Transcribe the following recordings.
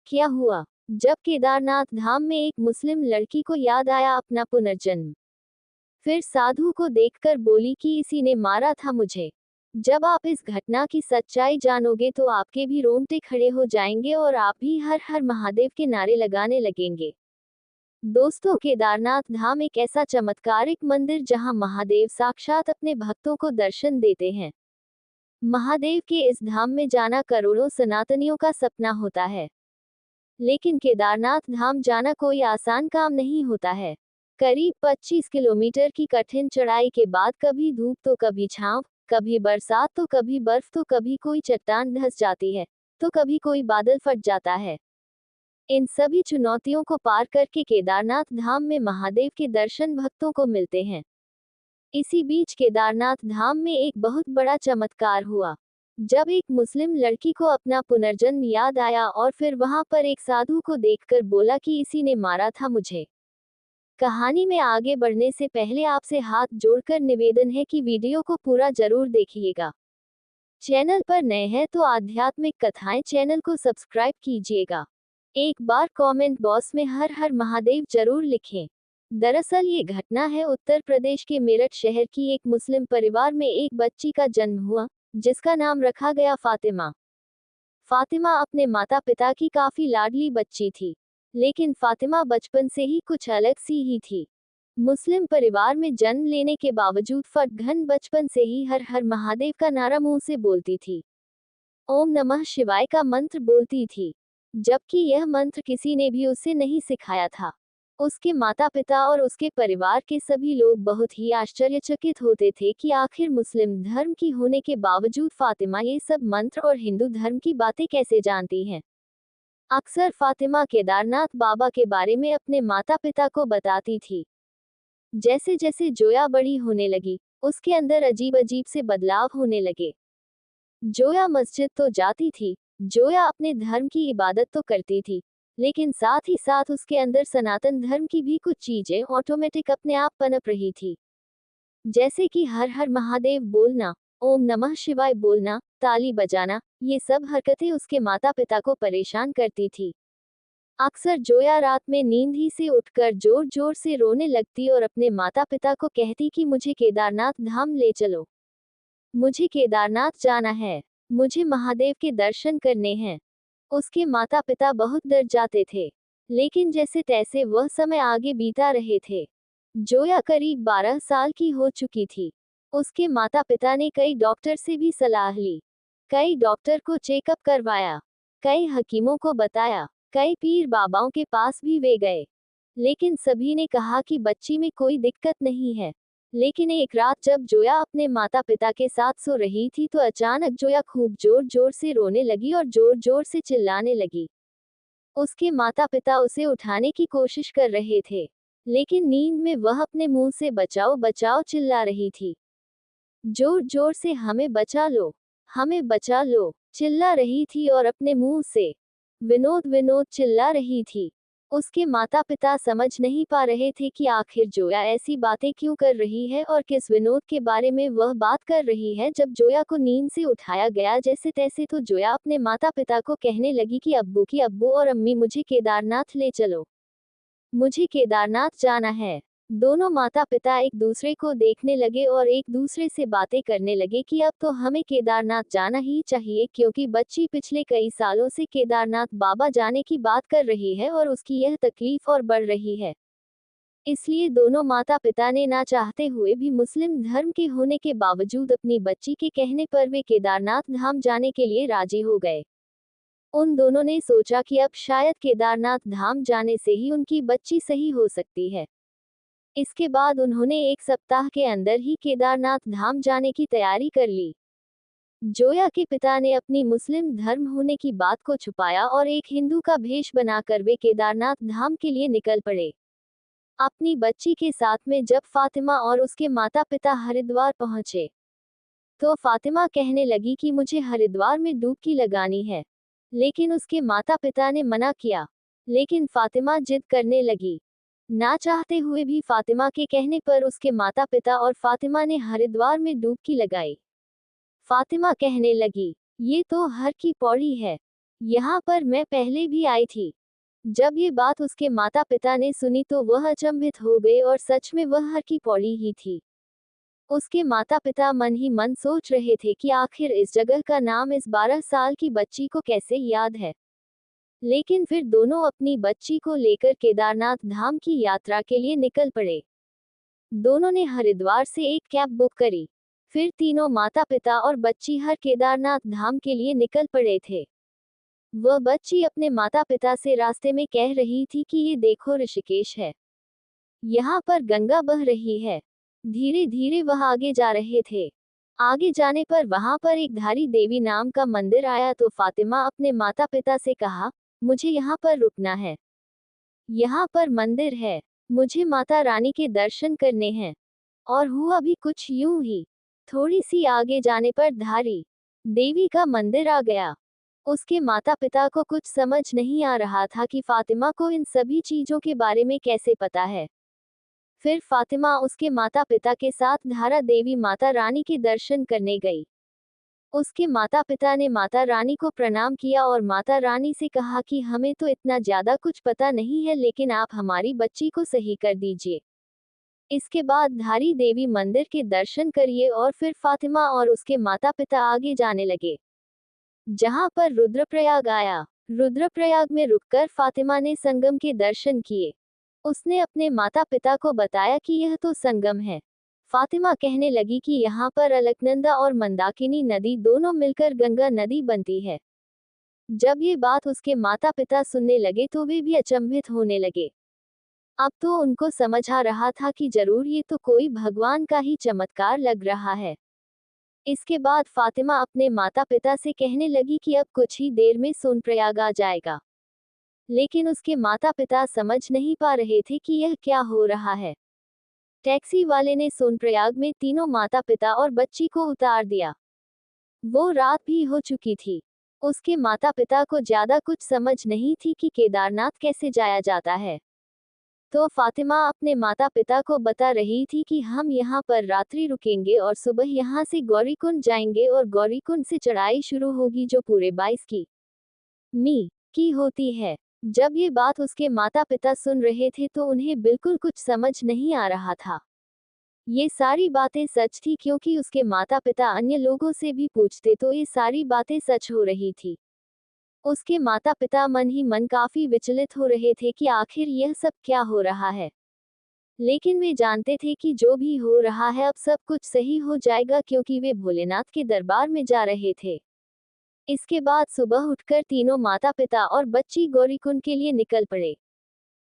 क्या हुआ जब केदारनाथ धाम में एक मुस्लिम लड़की को याद आया अपना पुनर्जन्म। फिर साधु को देखकर बोली कि इसी ने मारा था मुझे। जब आप इस घटना की सच्चाई जानोगे तो आपके भी रोंगटे खड़े हो जाएंगे और आप भी हर हर महादेव के नारे लगाने लगेंगे। दोस्तों, केदारनाथ धाम एक ऐसा चमत्कारिक मंदिर जहां महादेव साक्षात अपने भक्तों को दर्शन देते हैं। महादेव के इस धाम में जाना करोड़ों सनातनियों का सपना होता है, लेकिन केदारनाथ धाम जाना कोई आसान काम नहीं होता है। करीब 25 किलोमीटर की कठिन चढ़ाई के बाद कभी धूप तो कभी छांव, कभी बरसात तो कभी बर्फ, तो कभी कोई चट्टान धंस जाती है, तो कभी कोई बादल फट जाता है। इन सभी चुनौतियों को पार करके केदारनाथ धाम में महादेव के दर्शन भक्तों को मिलते हैं। इसी बीच केदारनाथ धाम में एक बहुत बड़ा चमत्कार हुआ, जब एक मुस्लिम लड़की को अपना पुनर्जन्म याद आया और फिर वहां पर एक साधु को देखकर बोला कि इसी ने मारा था मुझे। कहानी में आगे बढ़ने से पहले आपसे हाथ जोड़कर निवेदन है कि वीडियो को पूरा जरूर देखिएगा। चैनल पर नए हैं तो आध्यात्मिक कथाएं चैनल को सब्सक्राइब कीजिएगा। एक बार कमेंट बॉक्स में हर हर महादेव जरूर लिखें। दरअसल ये घटना है उत्तर प्रदेश के मेरठ शहर की। एक मुस्लिम परिवार में एक बच्ची का जन्म हुआ, जिसका नाम रखा गया फातिमा। फातिमा अपने माता पिता की काफी लाडली बच्ची थी, लेकिन फातिमा बचपन से ही कुछ अलग सी ही थी। मुस्लिम परिवार में जन्म लेने के बावजूद फटघन बचपन से ही हर हर महादेव का नारा मुंह से बोलती थी। ओम नमः शिवाय का मंत्र बोलती थी, जबकि यह मंत्र किसी ने भी उसे नहीं सिखाया था। उसके माता पिता और उसके परिवार के सभी लोग बहुत ही आश्चर्यचकित होते थे कि आखिर मुस्लिम धर्म की होने के बावजूद फातिमा ये सब मंत्र और हिंदू धर्म की बातें कैसे जानती हैं। अक्सर फातिमा केदारनाथ बाबा के बारे में अपने माता पिता को बताती थी। जैसे जैसे जोया बड़ी होने लगी, उसके अंदर अजीब अजीब से बदलाव होने लगे। जोया मस्जिद तो जाती थी, जोया अपने धर्म की इबादत तो करती थी, लेकिन साथ ही साथ उसके अंदर सनातन धर्म की भी कुछ चीजें ऑटोमेटिक अपने आप पनप रही थी। जैसे कि हर हर महादेव बोलना, ओम नमः शिवाय बोलना, ताली बजाना, ये सब हरकतें उसके माता पिता को परेशान करती थी। अक्सर जोया रात में नींद ही से उठकर जोर जोर से रोने लगती और अपने माता पिता को कहती कि मुझे केदारनाथ धाम ले चलो, मुझे केदारनाथ जाना है, मुझे महादेव के दर्शन करने हैं। उसके माता पिता बहुत डर जाते थे, लेकिन जैसे तैसे वह समय आगे बीता रहे थे। जोया करीब 12 साल की हो चुकी थी। उसके माता पिता ने कई डॉक्टर से भी सलाह ली, कई डॉक्टर को चेकअप करवाया, कई हकीमों को बताया, कई पीर बाबाओं के पास भी वे गए, लेकिन सभी ने कहा कि बच्ची में कोई दिक्कत नहीं है। लेकिन एक रात जब जोया अपने माता पिता के साथ सो रही थी तो अचानक जोया खूब जोर जोर से रोने लगी और जोर जोर से चिल्लाने लगी। उसके माता पिता उसे उठाने की कोशिश कर रहे थे, लेकिन नींद में वह अपने मुंह से बचाओ बचाओ चिल्ला रही थी। जोर जोर से हमें बचा लो, हमें बचा लो, चिल्ला रही थी और अपने मुंह से विनोद विनोद चिल्ला रही थी। उसके माता पिता समझ नहीं पा रहे थे कि आखिर जोया ऐसी बातें क्यों कर रही है और किस विनोद के बारे में वह बात कर रही है। जब जोया को नींद से उठाया गया जैसे तैसे तो जोया अपने माता पिता को कहने लगी कि अब्बू की अब्बू और अम्मी मुझे केदारनाथ ले चलो, मुझे केदारनाथ जाना है। दोनों माता पिता एक दूसरे को देखने लगे और एक दूसरे से बातें करने लगे कि अब तो हमें केदारनाथ जाना ही चाहिए, क्योंकि बच्ची पिछले कई सालों से केदारनाथ बाबा जाने की बात कर रही है और उसकी यह तकलीफ और बढ़ रही है। इसलिए दोनों माता पिता ने ना चाहते हुए भी मुस्लिम धर्म के होने के बावजूद अपनी बच्ची के कहने पर वे केदारनाथ धाम जाने के लिए राजी हो गए। उन दोनों ने सोचा कि अब शायद केदारनाथ धाम जाने से ही उनकी बच्ची सही हो सकती है। इसके बाद उन्होंने एक सप्ताह के अंदर ही केदारनाथ धाम जाने की तैयारी कर ली। जोया के पिता ने अपनी मुस्लिम धर्म होने की बात को छुपाया और एक हिंदू का भेष बनाकर वे केदारनाथ धाम के लिए निकल पड़े। अपनी बच्ची के साथ में जब फातिमा और उसके माता पिता हरिद्वार पहुंचे, तो फातिमा कहने लगी कि मुझे हरिद्वार में डुबकी लगानी है, लेकिन उसके माता पिता ने मना किया। लेकिन फातिमा जिद करने लगी। ना चाहते हुए भी फातिमा के कहने पर उसके माता पिता और फातिमा ने हरिद्वार में डुबकी लगाई। फातिमा कहने लगी, ये तो हर की पौड़ी है, यहाँ पर मैं पहले भी आई थी। जब ये बात उसके माता पिता ने सुनी तो वह अचंभित हो गए और सच में वह हर की पौड़ी ही थी। उसके माता पिता मन ही मन सोच रहे थे कि आखिर इस जगह का नाम इस 12 साल की बच्ची को कैसे याद है। लेकिन फिर दोनों अपनी बच्ची को लेकर केदारनाथ धाम की यात्रा के लिए निकल पड़े। दोनों ने हरिद्वार से एक कैब बुक करी। फिर तीनों माता पिता और बच्ची हर केदारनाथ धाम के लिए निकल पड़े थे। वह बच्ची अपने माता पिता से रास्ते में कह रही थी कि ये देखो ऋषिकेश है, यहाँ पर गंगा बह रही है। धीरे धीरे वह आगे जा रहे थे। आगे जाने पर वहां पर एक धारी देवी नाम का मंदिर आया तो फातिमा अपने माता पिता से कहा, मुझे यहाँ पर रुकना है। यहाँ पर मंदिर है, मुझे माता रानी के दर्शन करने हैं। और हुआ भी कुछ यूं ही। थोड़ी सी आगे जाने पर धारी देवी का मंदिर आ गया। उसके माता पिता को कुछ समझ नहीं आ रहा था कि फातिमा को इन सभी चीजों के बारे में कैसे पता है। फिर फातिमा उसके माता पिता के साथ धारा देवी माता रानी के दर्शन करने गई। उसके माता पिता ने माता रानी को प्रणाम किया और माता रानी से कहा कि हमें तो इतना ज्यादा कुछ पता नहीं है, लेकिन आप हमारी बच्ची को सही कर दीजिए। इसके बाद धारी देवी मंदिर के दर्शन करिए और फिर फातिमा और उसके माता पिता आगे जाने लगे, जहां पर रुद्रप्रयाग आया। रुद्रप्रयाग में रुककर फातिमा ने संगम के दर्शन किए। उसने अपने माता पिता को बताया कि यह तो संगम है। फातिमा कहने लगी कि यहाँ पर अलकनंदा और मंदाकिनी नदी दोनों मिलकर गंगा नदी बनती है। जब ये बात उसके माता पिता सुनने लगे तो वे भी अचंभित होने लगे। अब तो उनको समझ आ रहा था कि जरूर ये तो कोई भगवान का ही चमत्कार लग रहा है। इसके बाद फातिमा अपने माता पिता से कहने लगी कि अब कुछ ही देर में सोनप्रयाग आ जाएगा। लेकिन उसके माता पिता समझ नहीं पा रहे थे कि यह क्या हो रहा है। टैक्सी वाले ने सोनप्रयाग में तीनों माता पिता और बच्ची को उतार दिया। वो रात भी हो चुकी थी। उसके माता पिता को ज्यादा कुछ समझ नहीं थी कि केदारनाथ कैसे जाया जाता है। तो फातिमा अपने माता पिता को बता रही थी कि हम यहाँ पर रात्रि रुकेंगे और सुबह यहाँ से गौरीकुंड जाएंगे और गौरीकुंड से चढ़ाई शुरू होगी जो पूरे 22 मी की होती है। जब ये बात उसके माता पिता सुन रहे थे तो उन्हें बिल्कुल कुछ समझ नहीं आ रहा था। ये सारी बातें सच थी क्योंकि उसके माता पिता अन्य लोगों से भी पूछते तो ये सारी बातें सच हो रही थी। उसके माता पिता मन ही मन काफी विचलित हो रहे थे कि आखिर यह सब क्या हो रहा है। लेकिन वे जानते थे कि जो भी हो रहा है अब सब कुछ सही हो जाएगा क्योंकि वे भोलेनाथ के दरबार में जा रहे थे। इसके बाद सुबह उठकर तीनों माता पिता और बच्ची गौरीकुंड के लिए निकल पड़े।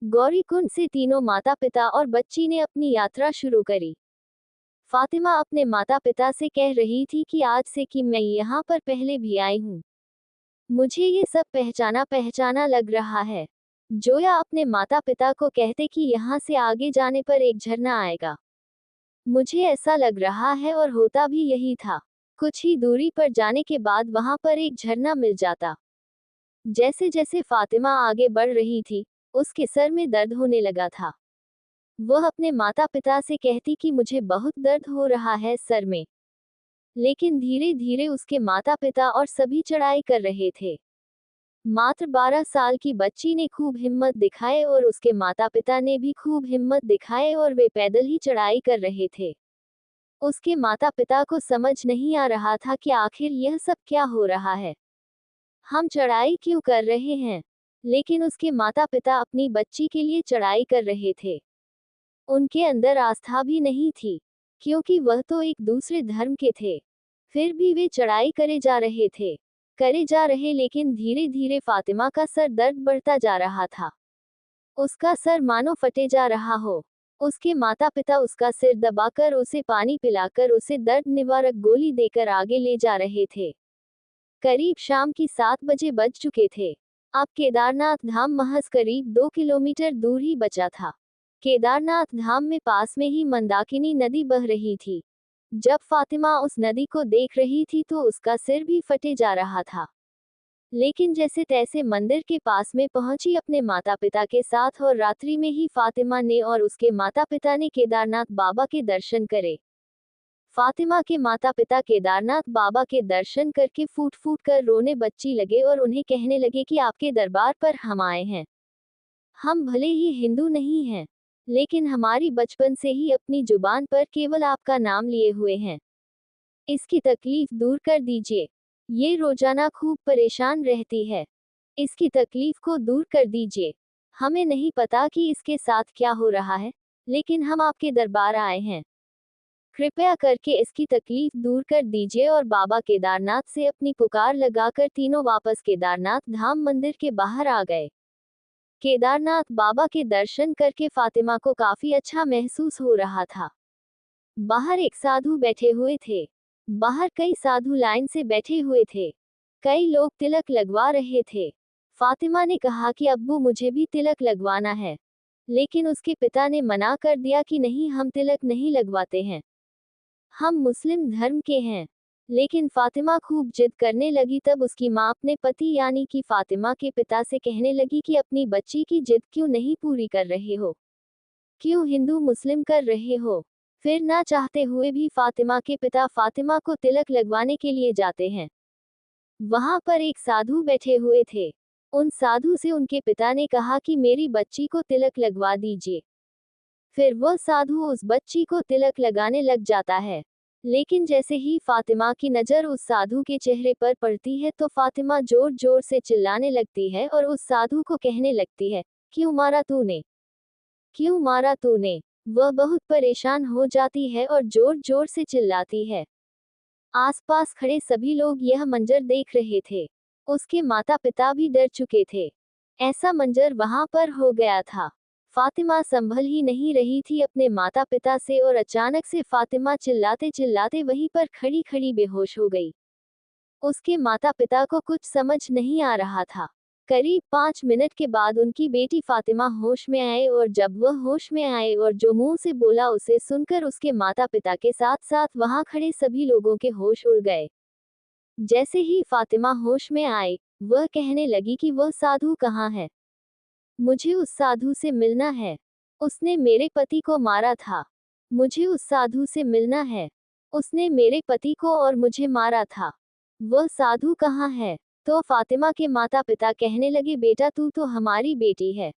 गौरीकुंड से तीनों माता पिता और बच्ची ने अपनी यात्रा शुरू करी। फातिमा अपने माता पिता से कह रही थी कि आज से कि मैं यहाँ पर पहले भी आई हूँ, मुझे ये सब पहचाना पहचाना लग रहा है। जोया अपने माता पिता को कहते कि यहाँ से आगे जाने पर एक झरना आएगा। मुझे ऐसा लग रहा है और होता भी यही था। कुछ ही दूरी पर जाने के बाद वहां पर एक झरना मिल जाता। जैसे जैसे फातिमा आगे बढ़ रही थी, उसके सर में दर्द होने लगा था। वह अपने माता पिता से कहती कि मुझे बहुत दर्द हो रहा है सर में। लेकिन धीरे धीरे उसके माता पिता और सभी चढ़ाई कर रहे थे। मात्र 12 साल की बच्ची ने खूब हिम्मत दिखाए और उसके माता पिता ने भी खूब हिम्मत दिखाए और वे पैदल ही चढ़ाई कर रहे थे। उसके माता पिता को समझ नहीं आ रहा था कि आखिर यह सब क्या हो रहा है, हम चढ़ाई क्यों कर रहे हैं। लेकिन उसके माता पिता अपनी बच्ची के लिए चढ़ाई कर रहे थे। उनके अंदर आस्था भी नहीं थी क्योंकि वह तो एक दूसरे धर्म के थे। फिर भी वे चढ़ाई करे जा रहे लेकिन धीरे धीरे फातिमा का सर दर्द बढ़ता जा रहा था। उसका सर मानो फटे जा रहा हो। उसके माता पिता उसका सिर दबाकर उसे पानी पिलाकर उसे दर्द निवारक गोली देकर आगे ले जा रहे थे। करीब शाम की 7 बजे बज चुके थे। अब केदारनाथ धाम महज करीब 2 किलोमीटर दूर ही बचा था। केदारनाथ धाम में पास में ही मंदाकिनी नदी बह रही थी। जब फातिमा उस नदी को देख रही थी तो उसका सिर भी फटे जा रहा था। लेकिन जैसे तैसे मंदिर के पास में पहुंची अपने माता पिता के साथ और रात्रि में ही फातिमा ने और उसके माता पिता ने केदारनाथ बाबा के दर्शन करे। फातिमा के माता पिता केदारनाथ बाबा के दर्शन करके फूट फूट कर रोने बच्ची लगे और उन्हें कहने लगे कि आपके दरबार पर हम आए हैं। हम भले ही हिंदू नहीं हैं, लेकिन हमारी बचपन से ही अपनी जुबान पर केवल आपका नाम लिए हुए हैं। इसकी तकलीफ दूर कर दीजिए। ये रोजाना खूब परेशान रहती है। इसकी तकलीफ को दूर कर दीजिए। हमें नहीं पता कि इसके साथ क्या हो रहा है, लेकिन हम आपके दरबार आए हैं। कृपया करके इसकी तकलीफ दूर कर दीजिए। और बाबा केदारनाथ से अपनी पुकार लगाकर तीनों वापस केदारनाथ धाम मंदिर के बाहर आ गए। केदारनाथ बाबा के दर्शन करके फातिमा को काफी अच्छा महसूस हो रहा था। बाहर एक साधु बैठे हुए थे। बाहर कई साधु लाइन से बैठे हुए थे। कई लोग तिलक लगवा रहे थे। फातिमा ने कहा कि अब्बू मुझे भी तिलक लगवाना है, लेकिन उसके पिता ने मना कर दिया कि नहीं, हम तिलक नहीं लगवाते हैं, हम मुस्लिम धर्म के हैं। लेकिन फातिमा खूब जिद करने लगी। तब उसकी माँ अपने पति यानी कि फातिमा के पिता से कहने लगी कि अपनी बच्ची की जिद क्यों नहीं पूरी कर रहे हो, क्यों हिंदू मुस्लिम कर रहे हो। फिर ना चाहते हुए भी फातिमा के पिता फातिमा को तिलक लगवाने के लिए जाते हैं। वहां पर एक साधु बैठे हुए थे। उन साधु से उनके पिता ने कहा कि मेरी बच्ची को तिलक लगवा दीजिए। फिर वह साधु उस बच्ची को तिलक लगाने लग जाता है। लेकिन जैसे ही फातिमा की नज़र उस साधु के चेहरे पर पड़ती है तो फातिमा जोर जोर से चिल्लाने लगती है और उस साधु को कहने लगती है, क्यों मारा तूने, क्यों मारा तूने। वह बहुत परेशान हो जाती है और जोर जोर से चिल्लाती है। आसपास खड़े सभी लोग यह मंजर देख रहे थे। उसके माता पिता भी डर चुके थे। ऐसा मंजर वहां पर हो गया था। फातिमा संभल ही नहीं रही थी अपने माता पिता से और अचानक से फातिमा चिल्लाते चिल्लाते वहीं पर खड़ी खड़ी बेहोश हो गई। उसके माता पिता को कुछ समझ नहीं आ रहा था। करीब 5 मिनट के बाद उनकी बेटी फातिमा होश में आए और जब वह होश में आए और जो मुंह से बोला उसे सुनकर उसके माता पिता के साथ साथ वहां खड़े सभी लोगों के होश उड़ गए। जैसे ही फातिमा होश में आई, वह कहने लगी कि वह साधु कहाँ है, मुझे उस साधु से मिलना है, उसने मेरे पति को मारा था, मुझे उस साधु से मिलना है, उसने मेरे पति को और मुझे मारा था, वह साधु कहाँ है। तो फातिमा के माता पिता कहने लगे, बेटा तू तो हमारी बेटी है,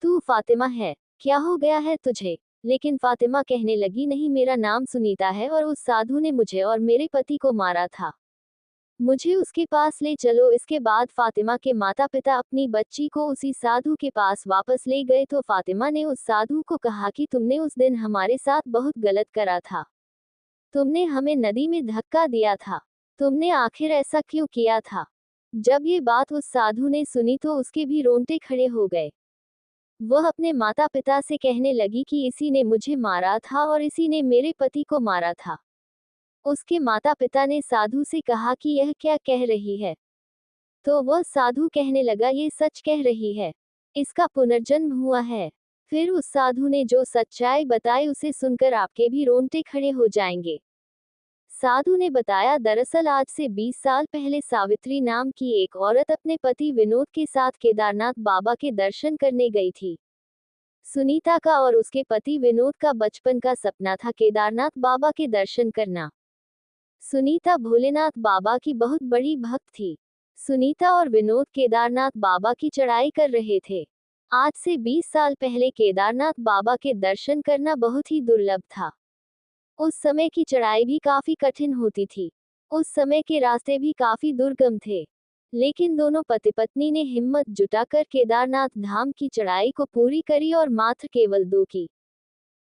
तू फातिमा है, क्या हो गया है तुझे। लेकिन फातिमा कहने लगी, नहीं, मेरा नाम सुनीता है और उस साधु ने मुझे और मेरे पति को मारा था, मुझे उसके पास ले चलो। इसके बाद फातिमा के माता पिता अपनी बच्ची को उसी साधु के पास वापस ले गए। तो फातिमा ने उस साधु को कहा कि तुमने उस दिन हमारे साथ बहुत गलत करा था, तुमने हमें नदी में धक्का दिया था, तुमने आखिर ऐसा क्यों किया था। जब ये बात उस साधु ने सुनी तो उसके भी रोंगटे खड़े हो गए। वह अपने माता पिता से कहने लगी कि इसी ने मुझे मारा था और इसी ने मेरे पति को मारा था। उसके माता पिता ने साधु से कहा कि यह क्या कह रही है। तो वह साधु कहने लगा, ये सच कह रही है, इसका पुनर्जन्म हुआ है। फिर उस साधु ने जो सच्चाई बताई उसे सुनकर आपके भी रोंगटे खड़े हो जाएंगे। साधु ने बताया, दरअसल आज से 20 साल पहले सावित्री नाम की एक औरत अपने पति विनोद के साथ केदारनाथ बाबा के दर्शन करने गई थी। सुनीता का और उसके पति विनोद का बचपन का सपना था केदारनाथ बाबा के दर्शन करना। सुनीता भोलेनाथ बाबा की बहुत बड़ी भक्त थी। सुनीता और विनोद केदारनाथ बाबा की चढ़ाई कर रहे थे। आज से 20 साल पहले केदारनाथ बाबा के दर्शन करना बहुत ही दुर्लभ था। उस समय की चढ़ाई भी काफी कठिन होती थी। उस समय के रास्ते भी काफी दुर्गम थे। लेकिन दोनों पति पत्नी ने हिम्मत जुटाकर केदारनाथ धाम की चढ़ाई को पूरी करी और मात्र केवल 2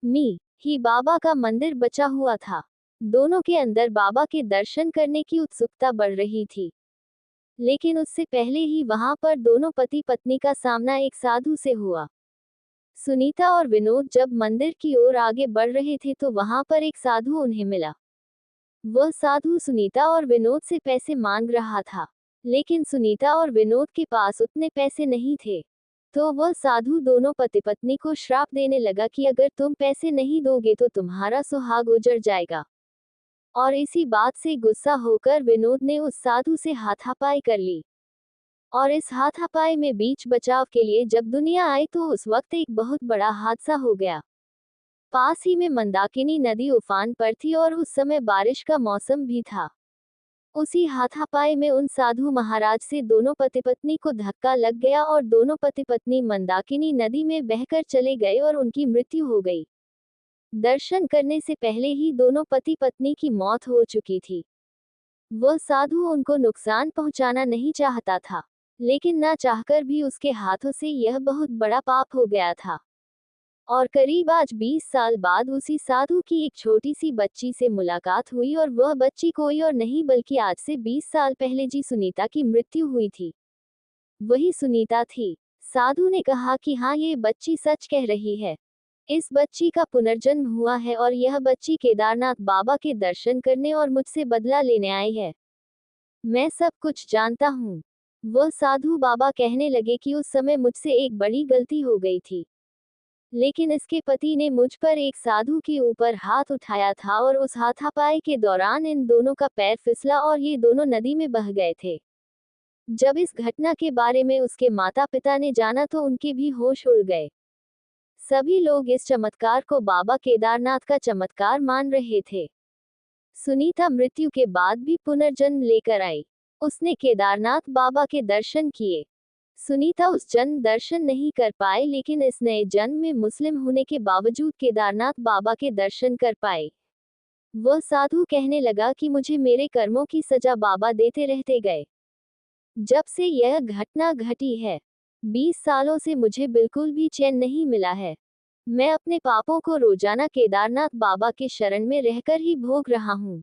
मी ही बाबा का मंदिर बचा हुआ था। दोनों के अंदर बाबा के दर्शन करने की उत्सुकता बढ़ रही थी। लेकिन उससे पहले ही वहां पर दोनों पति पत्नी का सामना एक साधु से हुआ। सुनीता और विनोद जब मंदिर की ओर आगे बढ़ रहे थे तो वहां पर एक साधु उन्हें मिला। वह साधु सुनीता और विनोद से पैसे मांग रहा था, लेकिन सुनीता और विनोद के पास उतने पैसे नहीं थे। तो वह साधु दोनों पति पत्नी को श्राप देने लगा कि अगर तुम पैसे नहीं दोगे तो तुम्हारा सुहाग उजड़ जाएगा। और इसी बात से गुस्सा होकर विनोद ने उस साधु से हाथापाई कर ली। और इस हाथापाई में बीच बचाव के लिए जब दुनिया आई तो उस वक्त एक बहुत बड़ा हादसा हो गया। पास ही में मंदाकिनी नदी उफान पर थी और उस समय बारिश का मौसम भी था। उसी हाथापाई में उन साधु महाराज से दोनों पति पत्नी को धक्का लग गया और दोनों पति पत्नी मंदाकिनी नदी में बहकर चले गए और उनकी मृत्यु हो गई। दर्शन करने से पहले ही दोनों पति पत्नी की मौत हो चुकी थी। वह साधु उनको नुकसान पहुंचाना नहीं चाहता था, लेकिन ना चाहकर भी उसके हाथों से यह बहुत बड़ा पाप हो गया था। और करीब आज 20 साल बाद उसी साधु की एक छोटी सी बच्ची से मुलाकात हुई और वह बच्ची कोई और नहीं बल्कि आज से 20 साल पहले जी सुनीता की मृत्यु हुई थी, वही सुनीता थी। साधु ने कहा कि हाँ, ये बच्ची सच कह रही है। इस बच्ची का पुनर्जन्म हुआ है और यह बच्ची केदारनाथ बाबा के दर्शन करने और मुझसे बदला लेने आई है। मैं सब कुछ जानता हूँ। वह साधु बाबा कहने लगे कि उस समय मुझसे एक बड़ी गलती हो गई थी, लेकिन इसके पति ने मुझ पर एक साधु के ऊपर हाथ उठाया था और उस हाथापाई के दौरान इन दोनों का पैर फिसला और ये दोनों नदी में बह गए थे। जब इस घटना के बारे में उसके माता पिता ने जाना तो उनके भी होश उड़ गए। सभी लोग इस चमत्कार को बाबा केदारनाथ का चमत्कार मान रहे थे। सुनीता मृत्यु के बाद भी पुनर्जन्म लेकर आई। उसने केदारनाथ बाबा के दर्शन किए। सुनीता उस जन्म दर्शन नहीं कर पाए, लेकिन इस नए जन्म में मुस्लिम होने के बावजूद केदारनाथ बाबा के दर्शन कर पाए। वह साधु कहने लगा कि मुझे मेरे कर्मों की सजा बाबा देते रहते गए। जब से यह घटना घटी है, 20 सालों से मुझे बिल्कुल भी चैन नहीं मिला है। मैं अपने पापों को रोजाना केदारनाथ बाबा के शरण में रहकर ही भोग रहा हूँ।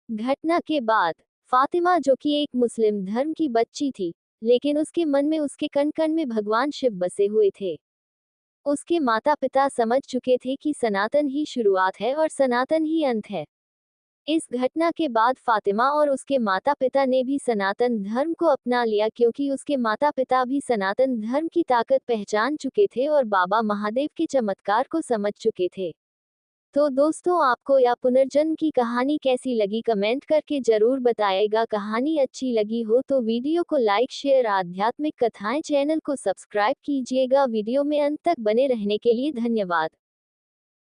घटना के बाद फातिमा, जो कि एक मुस्लिम धर्म की बच्ची थी, लेकिन उसके मन में, उसके कण कण में भगवान शिव बसे हुए थे। उसके माता पिता समझ चुके थे कि सनातन ही शुरुआत है और सनातन ही अंत है। इस घटना के बाद फातिमा और उसके माता पिता ने भी सनातन धर्म को अपना लिया, क्योंकि उसके माता पिता भी सनातन धर्म की ताकत पहचान चुके थे और बाबा महादेव के चमत्कार को समझ चुके थे। तो दोस्तों, आपको यह पुनर्जन्म की कहानी कैसी लगी कमेंट करके जरूर बताइएगा। कहानी अच्छी लगी हो तो वीडियो को लाइक, शेयर, आध्यात्मिक कथाएं चैनल को सब्सक्राइब कीजिएगा। वीडियो में अंत तक बने रहने के लिए धन्यवाद।